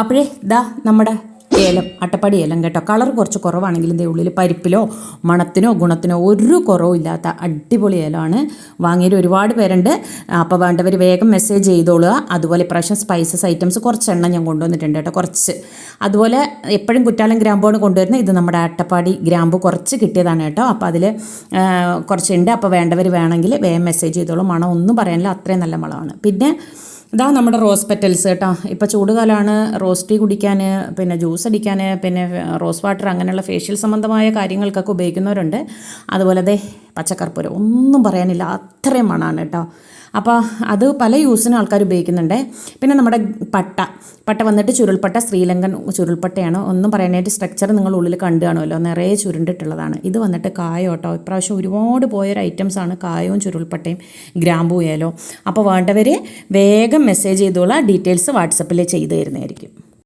അപ്പോഴേ ഇതാ നമ്മുടെ ഏലം, അട്ടപ്പാടി ഏലം കേട്ടോ. കളർ കുറച്ച് കുറവാണെങ്കിലും ഇതിൻ്റെ ഉള്ളിൽ പരിപ്പിലോ മണത്തിനോ ഗുണത്തിനോ ഒരു കുറവും ഇല്ലാത്ത അടിപൊളി ഏലമാണ്. വാങ്ങിയത് ഒരുപാട് പേരുണ്ട്. അപ്പോൾ വേണ്ടവർ വേഗം മെസ്സേജ് ചെയ്തോളുക. അതുപോലെ ഇപ്രാവശ്യം സ്പൈസസ് ഐറ്റംസ് കുറച്ചെണ്ണം ഞാൻ കൊണ്ടുവന്നിട്ടുണ്ട് കേട്ടോ, കുറച്ച്. അതുപോലെ എപ്പോഴും കുറ്റാലം ഗ്രാമ്പുമാണ് കൊണ്ടുവരുന്നത്. ഇത് നമ്മുടെ അട്ടപ്പാടി ഗ്രാമ്പു കുറച്ച് കിട്ടിയതാണ് കേട്ടോ. അപ്പോൾ അതിൽ കുറച്ചുണ്ട്. അപ്പോൾ വേണ്ടവർ വേണമെങ്കിൽ വേഗം മെസ്സേജ് ചെയ്തോളൂ. മണം ഒന്നും പറയാനില്ല, അത്രയും നല്ല മണമാണ്. പിന്നെ ഇതാ നമ്മുടെ റോസ് പെറ്റൽസ് കേട്ടോ. ഇപ്പോൾ ചൂടുകാലമാണ്. റോസ് ടീ കുടിക്കാൻ, പിന്നെ ജ്യൂസ് അടിക്കാൻ, പിന്നെ റോസ് വാട്ടർ അങ്ങനെയുള്ള ഫേഷ്യൽ സംബന്ധമായ കാര്യങ്ങൾക്കൊക്കെ ഉപയോഗിക്കുന്നവരുണ്ട്. അതുപോലെ ദേ പച്ചക്കർപ്പൂരം ഒന്നും പറയാനില്ല, അത്രയും മണമാണ് കേട്ടോ. അപ്പോൾ അത് പല യൂസിനും ആൾക്കാർ ഉപയോഗിക്കുന്നുണ്ട്. പിന്നെ നമ്മുടെ പട്ട വന്നിട്ട് ചുരുൾപ്പട്ട, ശ്രീലങ്കൻ ചുരുൾപ്പട്ടയാണ്. ഒന്നും പറയാനായിട്ട് സ്ട്രക്ചർ നിങ്ങൾ ഉള്ളിൽ കണ്ടു കാണുമല്ലോ, നിറയെ ചുരുണ്ടിട്ടുള്ളതാണ്. ഇത് വന്നിട്ട് കായോ കേട്ടോ. ഇപ്രാവശ്യം ഒരുപാട് പോയൊരു ഐറ്റംസാണ് കായവും ചുരുൾപ്പട്ടയും ഗ്രാമ്പൂ ഏലോ. അപ്പോൾ വേണ്ടവർ വേഗം മെസ്സേജ് ചെയ്തോളാം. ഡീറ്റെയിൽസ് വാട്സപ്പിൽ ചെയ്തു തരുന്നതായിരിക്കും.